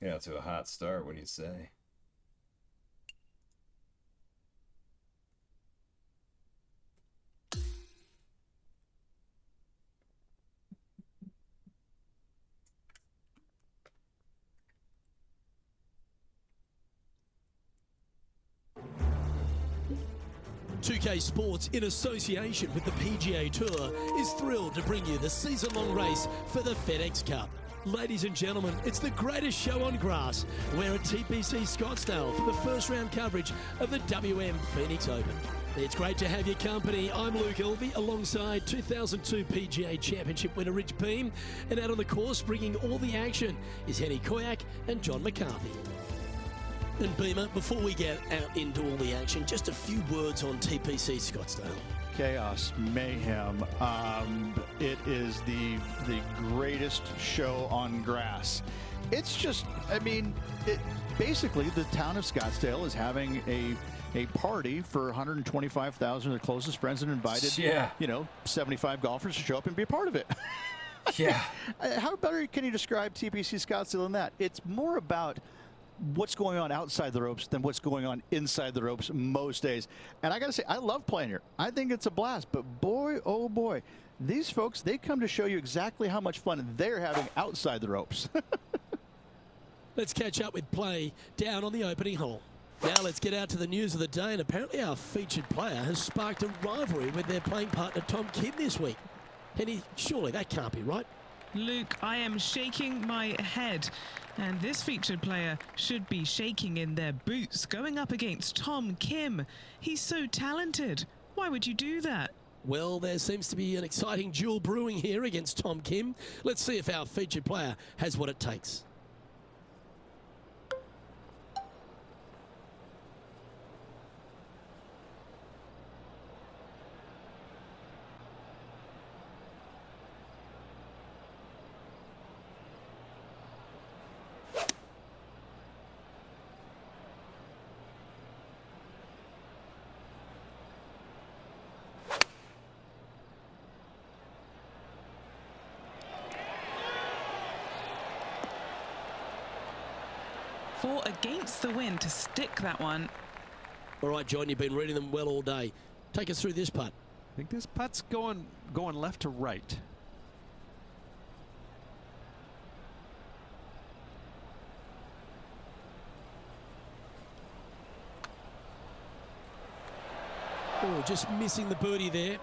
Yeah, to a hot start, what do you say? .2K Sports, in association with the PGA Tour, is thrilled to bring you the season-long race for the FedEx Cup. Ladies and gentlemen, it's the greatest show on grass. We're at TPC Scottsdale for the first round coverage of the WM Phoenix Open. It's great to have your company. I'm Luke Elvey alongside 2002 PGA Championship winner Rich Beam, and out on the course bringing all the action is Henny Koyak and John McCarthy. And Beamer, before we get out into all the action, just a few words on TPC Scottsdale. Chaos, mayhem. It is the greatest show on grass. It's just, I mean, basically the town of Scottsdale is having a party for 125,000 of their closest friends and invited, 75 golfers to show up and be a part of it. Yeah. How better can you describe TPC Scottsdale than that? It's more about what's going on outside the ropes than what's going on inside the ropes most days. And I gotta say, I love playing here. I think it's a blast, but boy, oh boy, these folks, they come to show you exactly how much fun they're having outside the ropes. Let's catch up with play down on the opening hole. Now let's get out to the news of the day, and apparently our featured player has sparked a rivalry with their playing partner Tom Kim this week. Henny, surely that can't be right. Luke, I am shaking my head, and this featured player should be shaking in their boots going up against Tom Kim. He's so talented. Why would you do that? Well, there seems to be an exciting duel brewing here against Tom Kim. Let's see if our featured player has what it takes. For against the wind to stick that one. All right, John, you've been reading them well all day. Take us through this putt. I think this putt's going left to right. Oh, just missing the birdie there.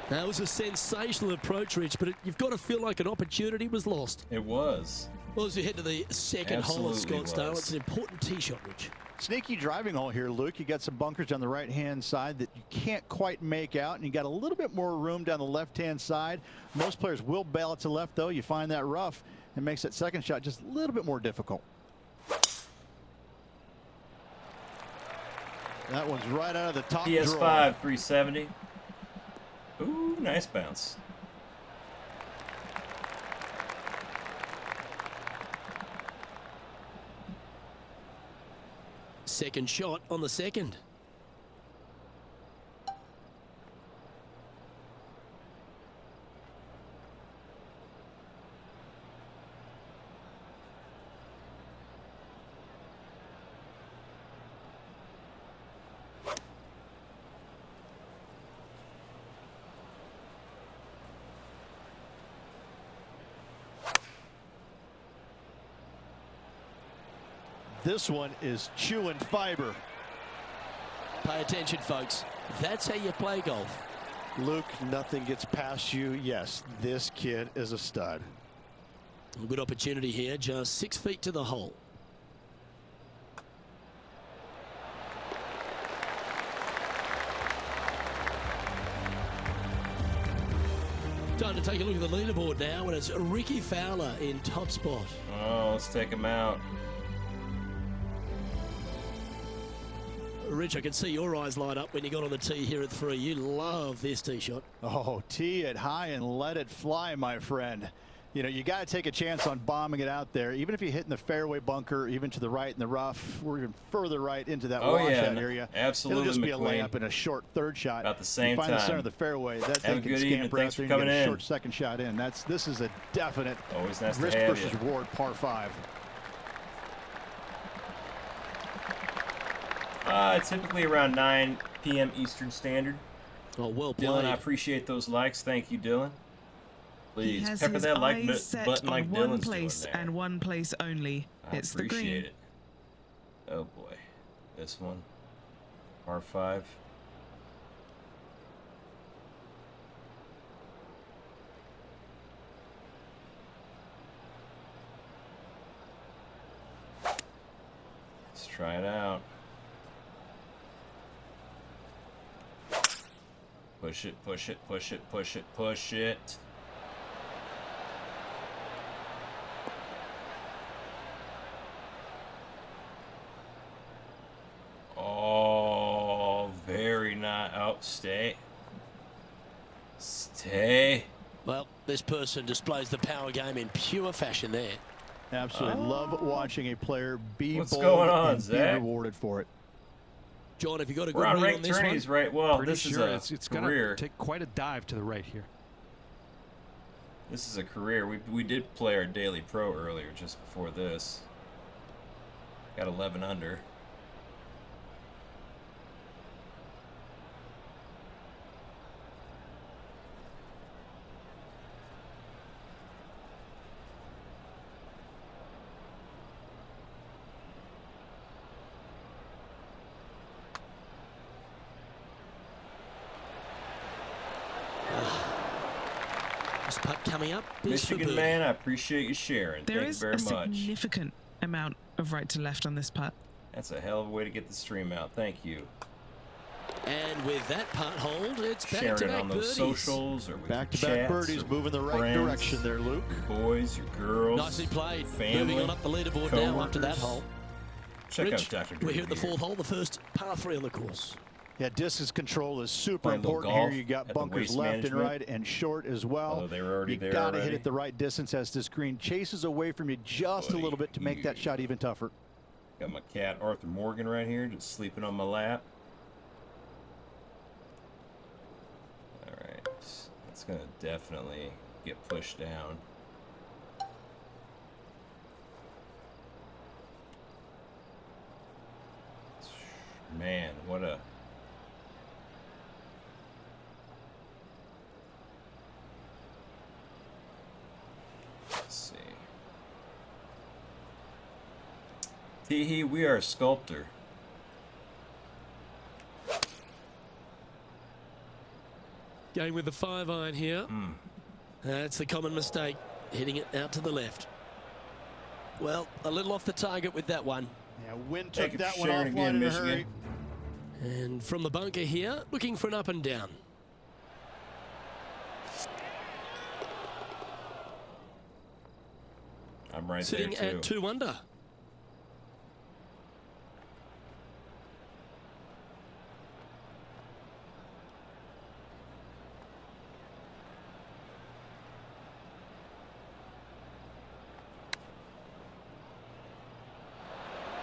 That was a sensational approach, Rich, but you've got to feel like an opportunity was lost. It was. Well, as we head to the second hole of Absolutely Scottsdale, was. it's an important tee shot, Rich. Sneaky driving hole here, Luke. You got some bunkers on the right-hand side that you can't quite make out, and you got a little bit more room down the left-hand side. Most players will bail it to left, though. You find that rough, and makes that second shot just a little bit more difficult. That one's right out of the top PS5 drawer. 370. Ooh, nice bounce. Second shot on the second. This one is chewing fiber. Pay attention, folks. That's how you play golf. Luke, nothing gets past you. Yes, this kid is a stud. Good opportunity here, just 6 feet to the hole. Time to take a look at the leaderboard now, and it's Ricky Fowler in top spot. Oh, let's take him out. Rich, I can see your eyes light up when you got on the tee here at 3. You love this tee shot. Oh, tee it high and let it fly, my friend. You know, you got to take a chance on bombing it out there, even if you hit in the fairway bunker, even to the right in the rough, or even further right into that washout area. Absolutely, it'll just be McQueen. a layup and a short third shot. About the same you find time. the center of the fairway, that Have a thing can good evening. scamper Thanks out for there and coming get a in. short second shot in. This is a definite Always nice to risk have versus you. reward par 5. Typically around 9 p.m. Eastern Standard. Oh, well Dylan, played. I appreciate those likes. Thank you, Dylan. He Please has pepper his that like eyes set button on like one Dylan's place doing there. and one place only. I It's the appreciate green. it. Oh boy, this one, par 5. Let's try it out. Push it, push it, push it, push it, push it. Oh, very nice. Oh, stay. Stay. Well, this person displays the power game in pure fashion there. Absolutely love watching a player be What's bold going on, and Zach? be rewarded for it. John, have you got a We're good on read on ranked this one? tourneys, right? Well, Pretty this sure is a it's going career. to take quite a dive to the right here. This is a career. We did play our daily pro earlier, just before this. Got 11 under. This putt coming up is for Michigan birdie. man, I appreciate you sharing. There Thank you is very a much. significant amount of right to left on this putt. That's a hell of a way to get the stream out. Thank you. And with that putt hold, it's Sharing it back-to-back on those birdies. socials or with Back-to-back your chats birdies or moving the right friends, direction there, Luke. Your boys, your girls. Nicely played. Family, Moving on up the leaderboard now after that coworkers. hole. Check Rich, out Dr. we're here at the DrDirtyBeard. 4th hole, the first par 3 on the course. Yeah, distance control is super Playing a little important here. golf You at got the bunkers Waste left and Management. right and short as well. Although they were already you there gotta hit already. it the right distance as this green chases away from you just a Buddy, little bit to make that shot even tougher. Got my cat Arthur Morgan right here, just sleeping on my lap. All right, that's gonna definitely get pushed down. Man, what a... Let's see. Teehee, we are a sculptor. Going with the 5-iron here. Hmm. That's the common mistake, hitting it out to the left. Well, a little off the target with that one. Yeah, wind Thank took you that for one sharing offline again, in a Michigan. hurry. And from the bunker here, looking for an up and down. I'm right Sitting there too. at 2 under.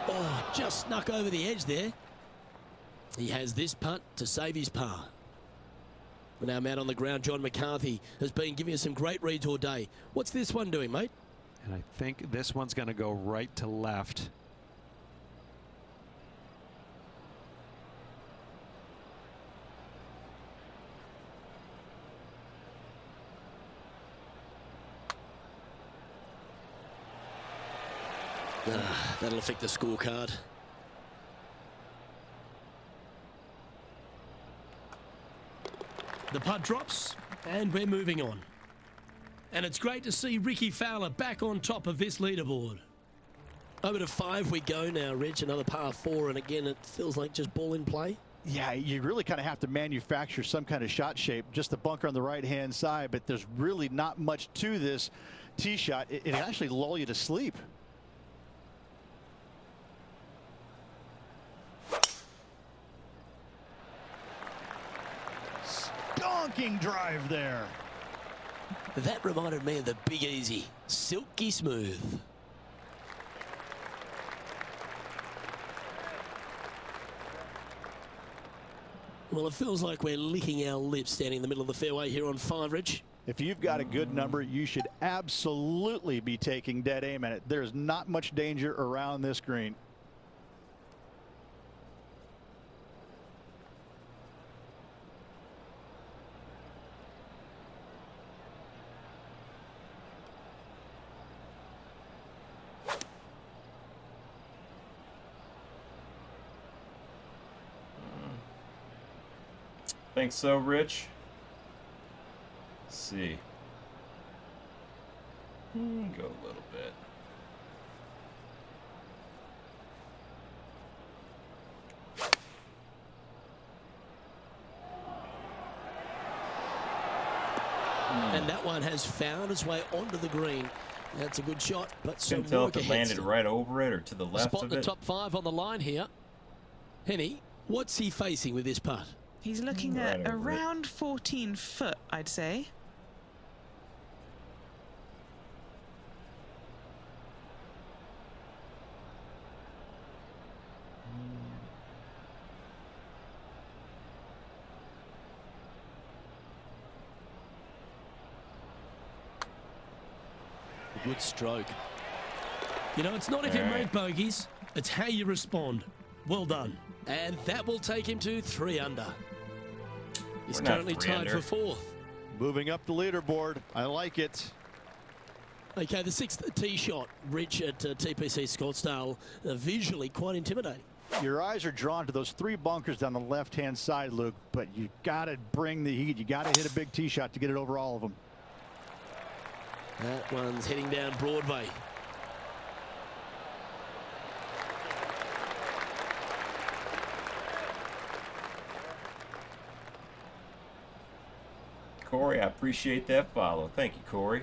Oh, just snuck over the edge there. He has this putt to save his par. We're now out on the ground. John McCarthy has been giving us some great reads all day. What's this one doing, mate? And I think this one's going to go right to left. That'll affect the scorecard. The putt drops, and we're moving on. And it's great to see Ricky Fowler back on top of this leaderboard. Over to 5 we go now, Rich. Another par 4, and again, it feels like just ball in play. Yeah, you really kind of have to manufacture some kind of shot shape. Just the bunker on the right-hand side, but there's really not much to this tee shot. It actually lull you to sleep. Stonking drive there. That reminded me of the Big Easy. Silky smooth. Well, it feels like we're licking our lips standing in the middle of the fairway here on 5, Rich. If you've got a good number, you should absolutely be taking dead aim at it. There's not much danger around this green. Think so, Rich? Let's see. Go a little bit. And that one has found its way onto the green. That's a good shot, but some Couldn't tell work if it ahead landed still. right over it or to the left Spot of the it. top 5 on the line here. Henny, what's he facing with this putt? He's looking Right at over it. around 14 foot, I'd say. A good stroke. You know, it's not if you All right. make bogeys, it's how you respond. Well done. And that will take him to 3 under. He's We're not currently 3 tied under. for 4th. Moving up the leaderboard. I like it. Okay, the 6th tee shot, Rich at TPC Scottsdale, visually quite intimidating. Your eyes are drawn to those 3 bunkers down the left-hand side, Luke, but you got to bring the heat. You got to hit a big tee shot to get it over all of them. That one's heading down Broadway. Corey, I appreciate that follow. Thank you, Corey.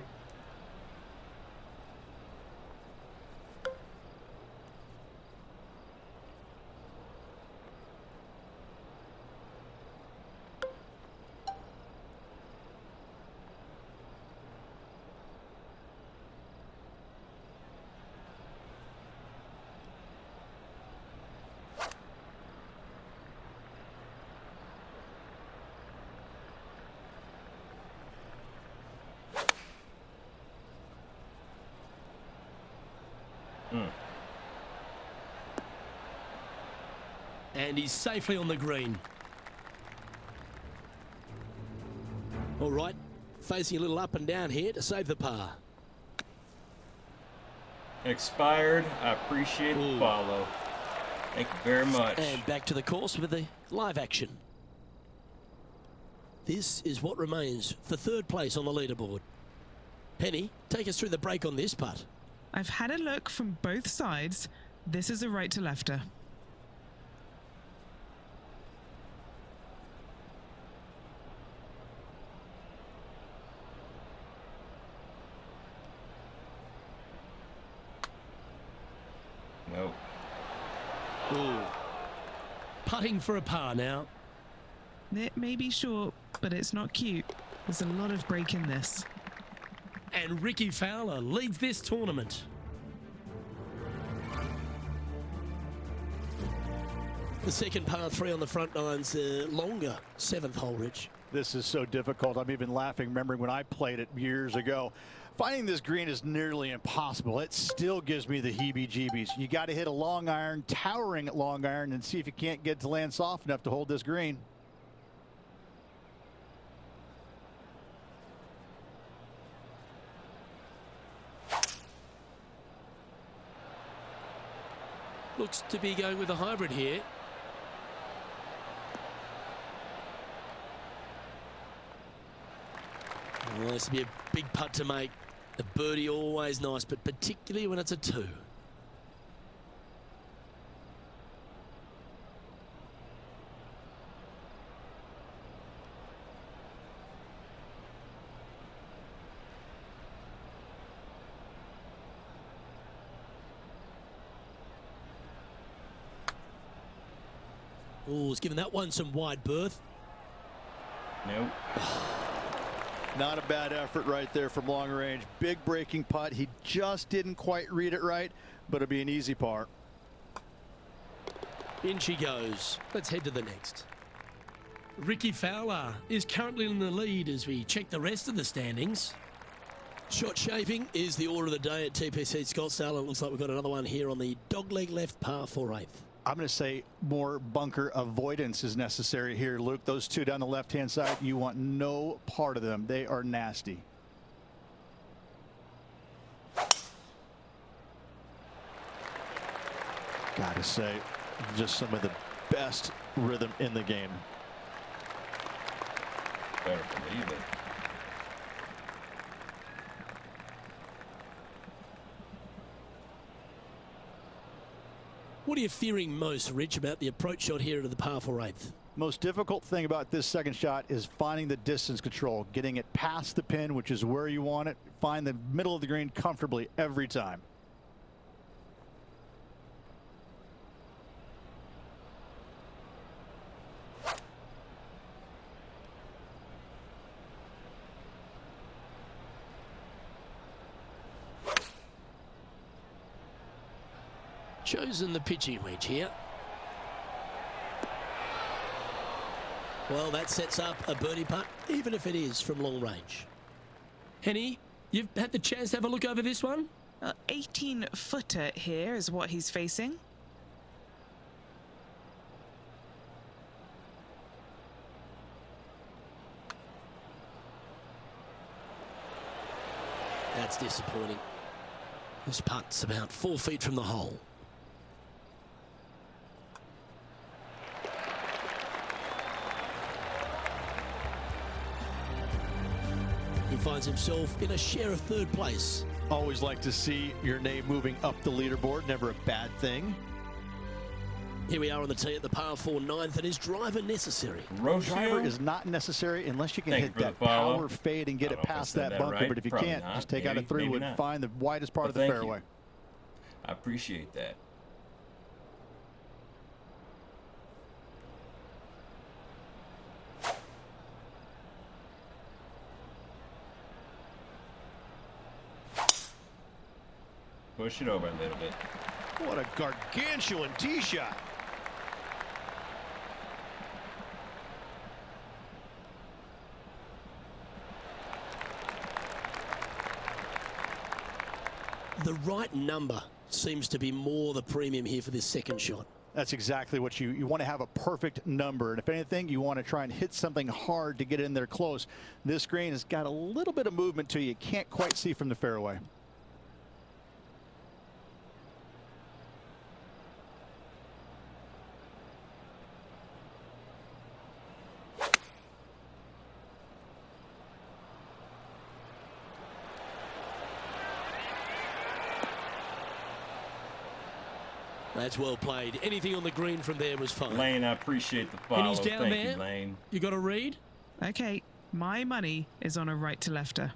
And he's safely on the green. All right, facing a little up and down here to save the par. Expired. I appreciate the Ooh. follow. Thank you very much. And back to the course with the live action. This is what remains for 3rd place on the leaderboard. Penny, take us through the break on this putt. I've had a look from both sides. This is a right to lefter. Nope. Ooh. Putting for a par now. It may be short, but it's not cute. There's a lot of break in this. And Ricky Fowler leads this tournament. The second par 3 on the front nine's longer 7th hole, Rich. This is so difficult. I'm even laughing, remembering when I played it years ago. Finding this green is nearly impossible. It still gives me the heebie-jeebies. You got to hit a long iron, towering long iron, and see if you can't get to land soft enough to hold this green. Looks to be going with a hybrid here. Well, this will be a big putt to make. The birdie always nice, but particularly when it's a 2. Oh, he's given that one some wide berth. Nope. Not a bad effort right there from long range. Big breaking putt. He just didn't quite read it right, but it'll be an easy par. In she goes. Let's head to the next. Ricky Fowler is currently in the lead as we check the rest of the standings. Shot shaping is the order of the day at TPC Scottsdale. It looks like we've got another one here on the dogleg left par 4/8. I'm going to say more bunker avoidance is necessary here, Luke. Those two down the left-hand side, you want no part of them. They are nasty. Gotta say, just some of the best rhythm in the game. Better believe it. What are you fearing most, Rich, about the approach shot here to the par 4/8? Most difficult thing about this second shot is finding the distance control, getting it past the pin, which is where you want it. Find the middle of the green comfortably every time. Chosen the pitching wedge here. Well, that sets up a birdie putt, even if it is from long range. Henny, you've had the chance to have a look over this one? 18-footer here is what he's facing. That's disappointing. This putt's about 4 feet from the hole. He finds himself in a share of third place. Always like to see your name moving up the leaderboard. Never a bad thing. Here we are on the tee at the par 4 9th, and is driver necessary? Driver is not necessary unless you can hit that power fade and get it past that bunker. Right. But if you Probably can't, not. just take out a 3-wood, find the widest part of the fairway. I appreciate that. Push it over a little bit. What a gargantuan tee shot. The right number seems to be more the premium here for this second shot. That's exactly what you want to have, a perfect number. And if anything, you want to try and hit something hard to get in there close. This green has got a little bit of movement to you. You can't quite see from the fairway. That's well played. Anything on the green from there was fine. Lane, I appreciate the follow. And he's down Thank there. you, Lane. You got a read? Okay, my money is on a right to lefter.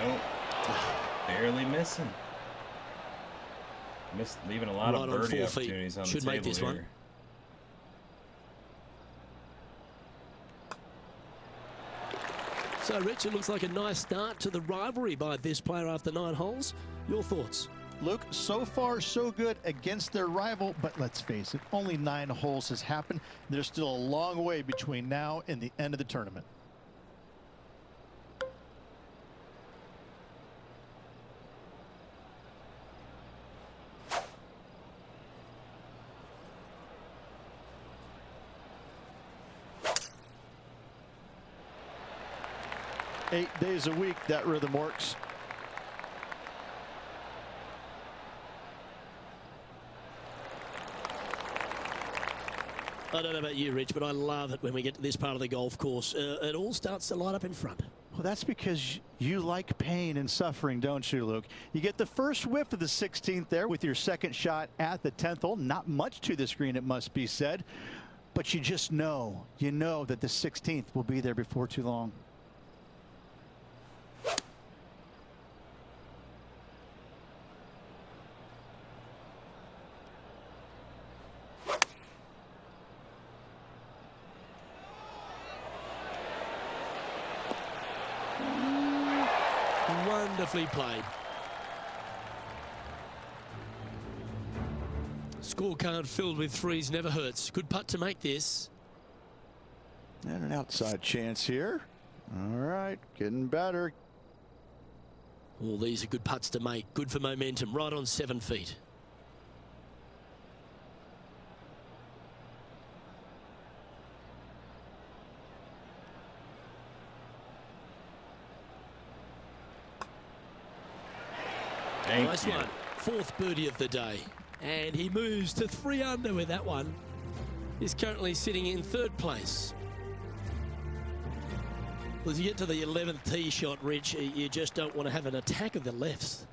Nope. Barely missing. Missed, leaving a lot of birdie opportunities on the table. Should make this one. So, Rich, it looks like a nice start to the rivalry by this player after 9 holes. Your thoughts? Luke, so far so good against their rival, but let's face it, only 9 holes has happened. There's still a long way between now and the end of the tournament. Eight days a week, that rhythm works. I don't know about you, Rich, but I love it when we get to this part of the golf course. It all starts to light up in front. Well, that's because you like pain and suffering, don't you, Luke? You get the first whiff of the 16th there with your second shot at the 10th hole. Not much to this green, it must be said. But you just know, that the 16th will be there before too long. Wonderfully played. Scorecard filled with threes never hurts. Good putt to make this. And an outside chance here. All right, getting better. All these are good putts to make. Good for momentum. Right on 7 feet. Nice one. 4th birdie of the day. And he moves to 3 under with that one. He's currently sitting in 3rd place. Well, as you get to the 11th tee shot, Rich, you just don't want to have an attack of the lefts.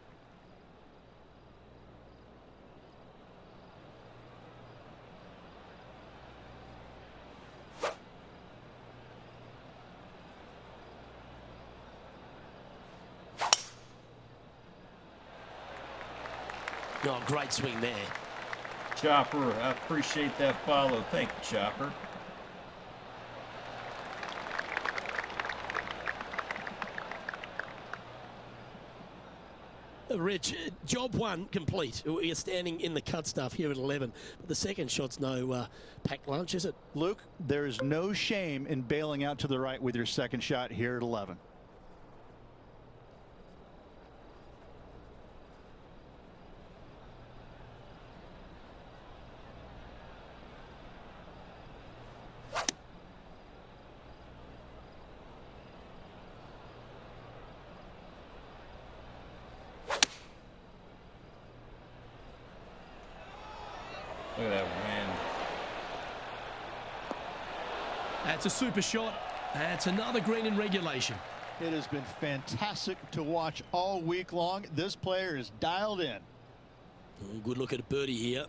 Oh, great swing there. Chopper, I appreciate that follow. Thank you, Chopper. Rich, job 1 complete. You're standing in the cut stuff here at 11. But the second shot's no packed lunch, is it? Luke, there is no shame in bailing out to the right with your second shot here at 11. Look at that wind. That's a super shot. That's another green in regulation. It has been fantastic to watch all week long. This player is dialed in. Oh, good look at a birdie here.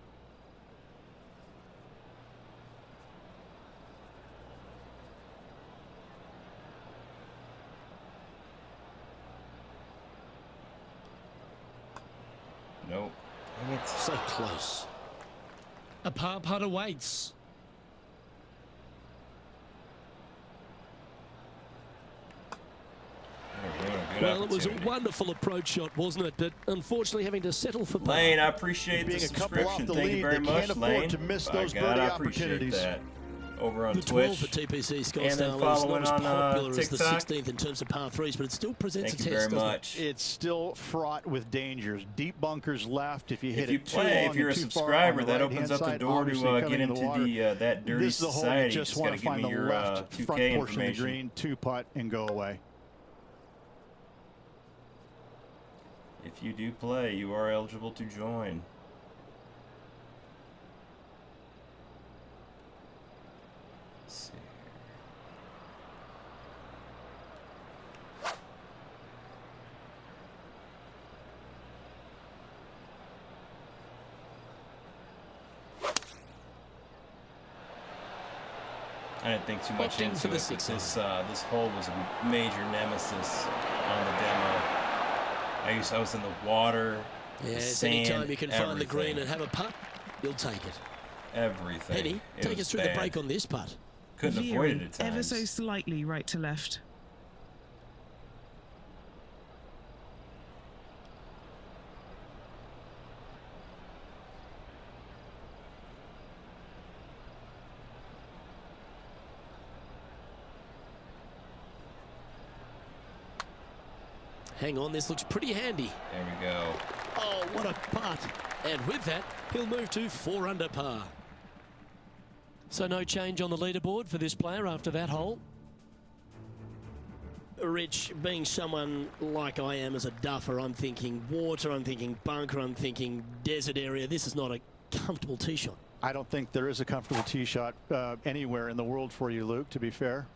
Nope. So close. A par putt awaits. Well, it was a wonderful approach shot, wasn't it? But unfortunately, having to settle for par. Lane, I appreciate the Being a couple off subscription. the Thank you lead, very they much, can't Lane. afford to miss By those God, birdie I appreciate opportunities. that. Over on The Twitch. 12 for TPC And Scottsdale then is not following as on popular as the TikTok. 16th in terms of par threes, but it still presents Thank a you test. very doesn't it? much. It's still fraught with dangers. Deep bunkers left. If you hit If you it too play, long if you're a and too far subscriber, on the that right-hand opens up the side, door obviously to cutting get in into water. the that dirty This is the hole you society. just Just want gotta to give find me the your left 2K front portion of the information. green, 2-putt, and go away. If you do play, you are eligible to join. Let's see. I didn't think too much Opting into for the it, but 6 this hole was a major nemesis on the demo. I was in the water, the Yes, sand, anytime you can find the green everything. and have a putt, you'll take it. Everything. Penny, It take was us through bad. the break on this putt. Couldn't avoid Veering it at times. ever so slightly right to left. Hang on, this looks pretty handy. There we go. Oh, what a putt. And with that, he'll move to 4 under par. So no change on the leaderboard for this player after that hole. Rich, being someone like I am as a duffer, I'm thinking water, I'm thinking bunker, I'm thinking desert area. This is not a comfortable tee shot. I don't think there is a comfortable tee shot anywhere in the world for you, Luke, to be fair.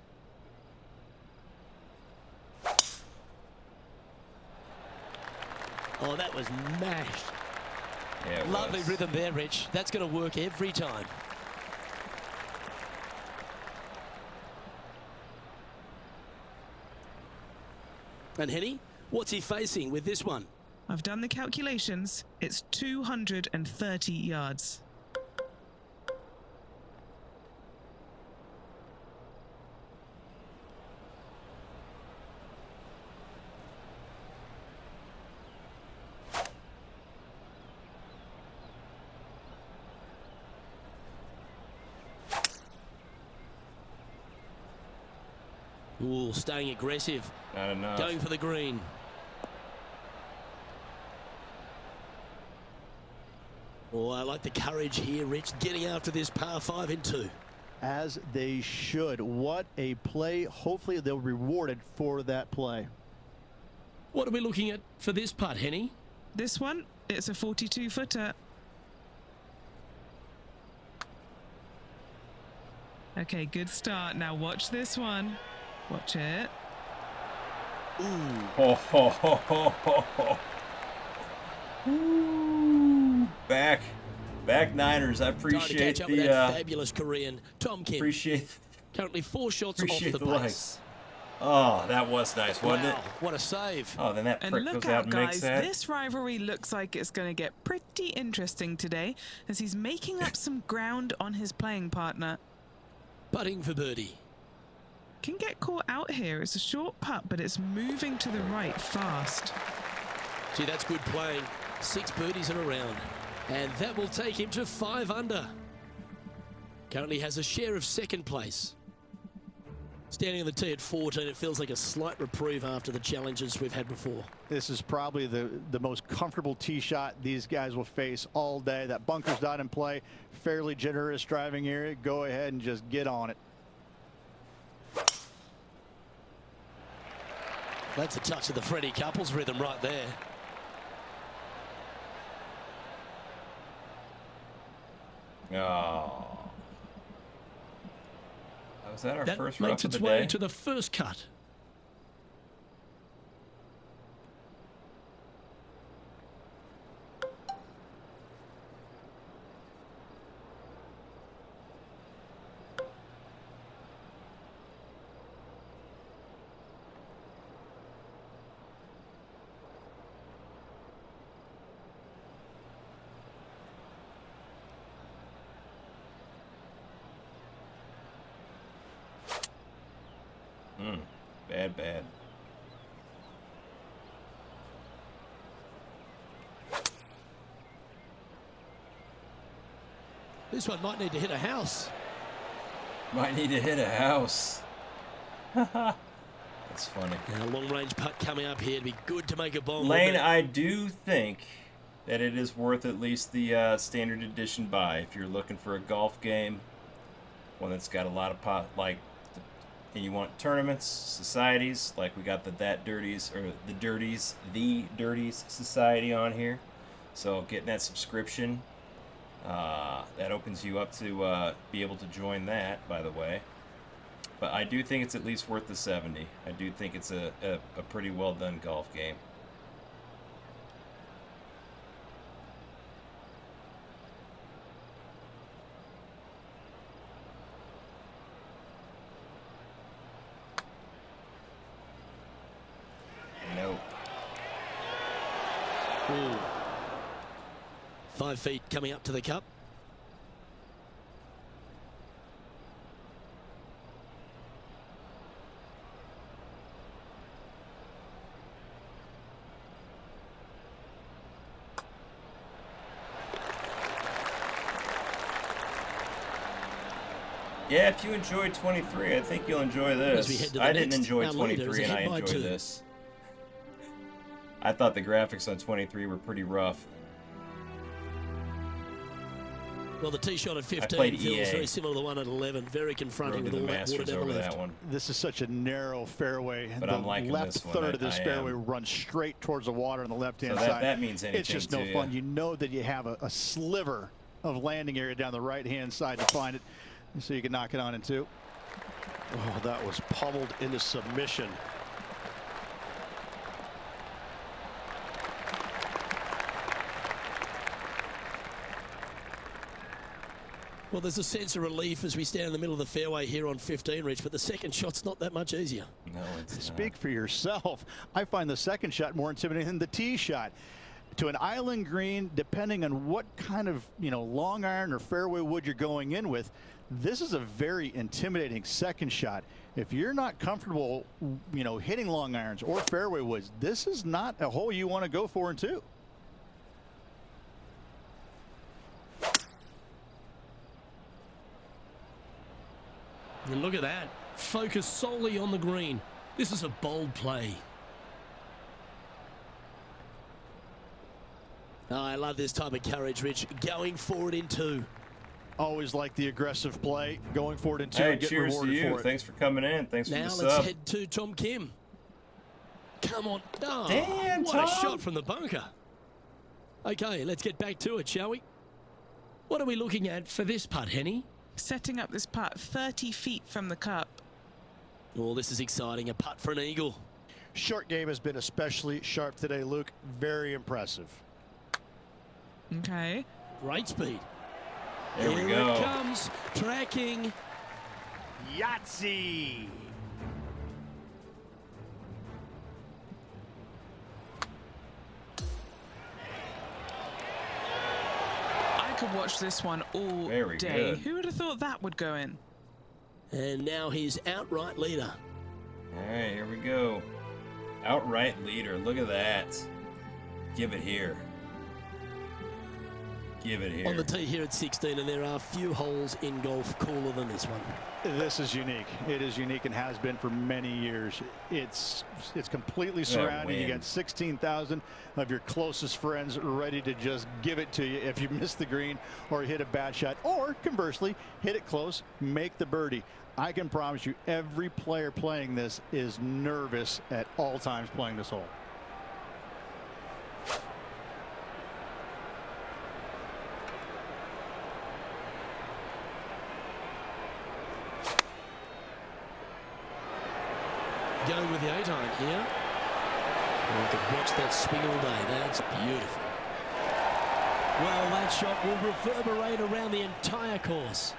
Oh, that was mashed. Yeah, it Lovely was. rhythm there, Rich. That's going to work every time. And Henny, what's he facing with this one? I've done the calculations. It's 230 yards. Ooh, staying aggressive. Not enough. Going for the green. Oh, I like the courage here, Rich, getting after this par 5 in 2. As they should. What a play. Hopefully they'll be rewarded for that play. What are we looking at for this putt, Henny? This one, it's a 42-footer. Okay, good start. Now watch this one. Watch it. Ooh. Ho, ho, ho, ho, ho, ho. Ooh. Back Niners. I appreciate catch up with that fabulous Korean Tom Kim. Currently 4 shots off the pace. Oh, that was nice, wasn't it? What a save. Oh, then that prick goes out and makes that. This rivalry looks like it's going to get pretty interesting today as he's making up some ground on his playing partner. Putting for birdie. Can get caught out here. It's a short putt, but it's moving to the right fast. See, that's good playing. 6 birdies in a round. And that will take him to 5 under. Currently has a share of 2nd place. Standing on the tee at 14, it feels like a slight reprieve after the challenges we've had before. This is probably the most comfortable tee shot these guys will face all day. That bunker's not in play. Fairly generous driving area. Go ahead and just get on it. That's a touch of the Freddie Couples rhythm right there. Oh. Was that our first rough makes of the its way day? to the first cut. Bad. This one might need to hit a house. Might need to hit a house. That's funny. Now, long range putt coming up here to be good to make a bomb. Lane, I do think that it is worth at least the standard edition buy if you're looking for a golf game, one that's got a lot of and you want tournaments, societies, like we got the Dirties Society on here. So getting that subscription, that opens you up to be able to join that, by the way. But I do think it's at least worth the $70. I do think it's a pretty well done golf game. Nope. Ooh. 5 feet coming up to the cup. Yeah, if you enjoyed 23, I think you'll enjoy this. I didn't enjoy 23 and I enjoyed this. I thought the graphics on 23 were pretty rough. Well, the tee shot at 15 feels EA. very similar to the one at 11. Very confronting with all that water down the left. That one. This is such a narrow fairway. But the I'm liking left this one. third of this fairway runs straight towards the water on the left-hand So side. that means anything. It's just no fun. You know that you have a sliver of landing area down the right-hand side to find it, so you can knock it on in 2. Oh, that was pummeled into submission. Well, there's a sense of relief as we stand in the middle of the fairway here on 15, Rich, but the second shot's not that much easier. No, it's not. Speak for yourself. I find the second shot more intimidating than the tee shot. To an island green, depending on what kind of, long iron or fairway wood you're going in with, this is a very intimidating second shot. If you're not comfortable, hitting long irons or fairway woods, this is not a hole you want to go for in 2. And look at that. Focus solely on the green. This is a bold play. Oh, I love this type of courage, Rich. Going forward in 2. Always like the aggressive play. Going forward in 2 Hey, and getting cheers to rewarded you. for it. Thanks for coming in. Thanks for Now the let's sub. head to Tom Kim. Come on. Oh, Damn, what a Tom. shot from the bunker. Okay, let's get back to it, shall we? What are we looking at for this putt, Henny? Setting up this putt 30 feet from the cup. Oh, this is exciting. A putt for an eagle. Short game has been especially sharp today, Luke. Very impressive. Okay. Great speed. There we Here go. it comes. Tracking. Yahtzee! I could watch this one all Very day. good. Who would have thought that would go in? And now he's outright leader. All right, here we go. Outright leader. Look at that. Give it here. Give it here. On the tee here at 16, and there are few holes in golf cooler than this one. This is unique. It is unique and has been for many years. It's completely surrounded. You win. got 16,000 of your closest friends ready to just give it to you if you miss the green or hit a bad shot, or conversely, hit it close, make the birdie. I can promise you every player playing this is nervous at all times playing this hole. Going with the 8-iron here. We could watch that swing all day. That's beautiful. Well, that shot will reverberate around the entire course.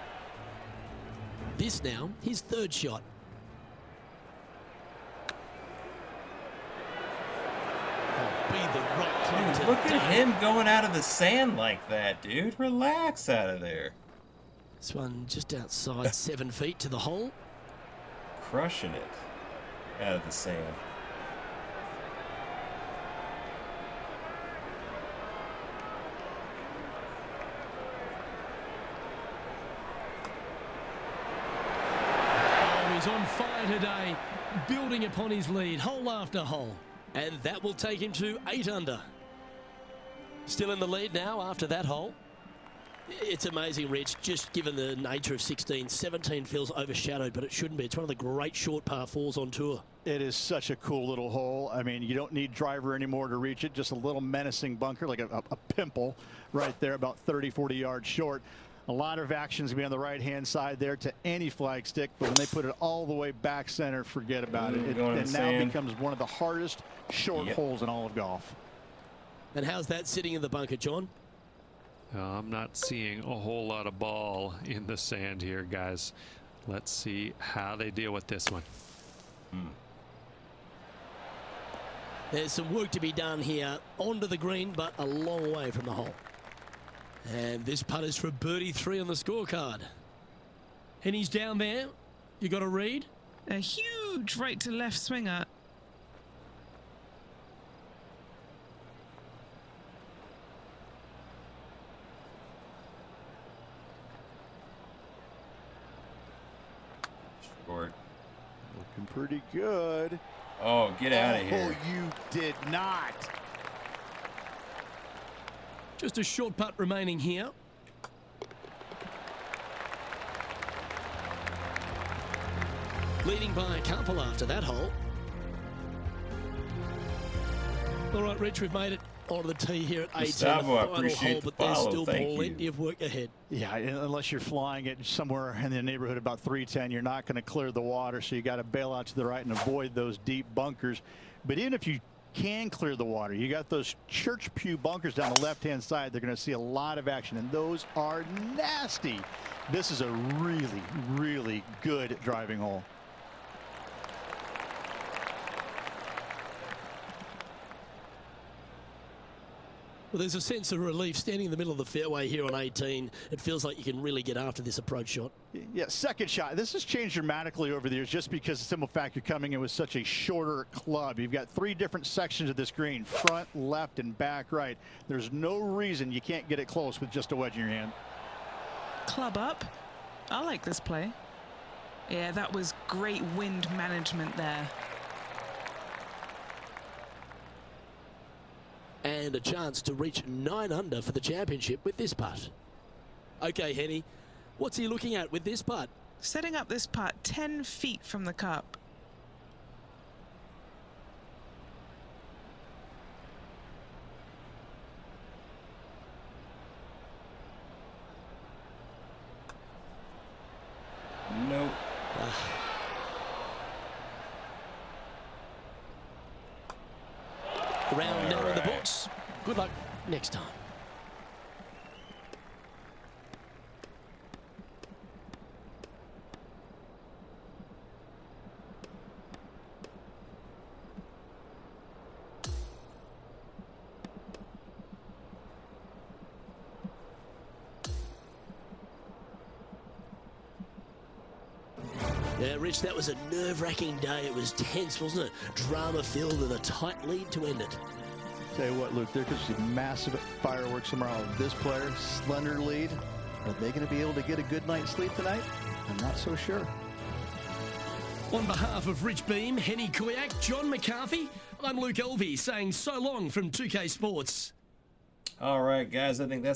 This now, his 3rd shot. Oh, be the right club Dude, to look at dunk. him going out of the sand like that, dude. Relax out of there. This one just outside 7 feet to the hole. Crushing it out of the sand. Oh, he's on fire today, building upon his lead, hole after hole. And that will take him to 8 under. Still in the lead now after that hole. It's amazing, Rich, just given the nature of 16. 17 feels overshadowed, but it shouldn't be. It's one of the great short par 4s on tour. It is such a cool little hole. I mean, you don't need driver anymore to reach it. Just a little menacing bunker, like a pimple right there, about 30, 40 yards short. A lot of action's going to be on the right-hand side there to any flag stick, but when they put it all the way back center, forget about it. It going in the now sand. becomes one of the hardest short holes in all of golf. And how's that sitting in the bunker, John? I'm not seeing a whole lot of ball in the sand here, guys. Let's see how they deal with this one. There's some work to be done here. Onto the green, but a long way from the hole. And this putt is for birdie 3 on the scorecard. And he's down there. You got a read? A huge right to left swinger. Short. Looking pretty good. Oh, get out of here. Oh, you did not. Just a short putt remaining here. Leading by a couple after that hole. All right, Rich, we've made it onto the tee here at 18, Gustavo, the I final appreciate hole, the but there's follow. still Thank plenty you. of work ahead. Yeah, unless you're flying it somewhere in the neighborhood about 310, you're not going to clear the water, so you got to bail out to the right and avoid those deep bunkers. But even if you can clear the water, you got those church pew bunkers down the left-hand side. They're going to see a lot of action, and those are nasty. This is a really, really good driving hole. Well, there's a sense of relief standing in the middle of the fairway here on 18. It feels like you can really get after this approach shot. Yeah, second shot. This has changed dramatically over the years just because the simple fact you're coming in with such a shorter club. You've got 3 different sections of this green, front, left, and back right. There's no reason you can't get it close with just a wedge in your hand. Club up. I like this play. Yeah, that was great wind management there. And a chance to reach 9 under for the championship with this putt. Okay, Henny, what's he looking at with this putt? Setting up this putt 10 feet from the cup. Nope. Round now in the books. Good luck next time. Yeah, Rich, that was a nerve-wracking day. It was tense, wasn't it? Drama-filled and a tight lead to end it. Tell you what, Luke, there could be massive fireworks tomorrow. This player, slender lead. Are they going to be able to get a good night's sleep tonight? I'm not so sure. On behalf of Rich Beam, Henny Koyak, John McCarthy, I'm Luke Elvey saying so long from 2K Sports. All right, guys, I think that's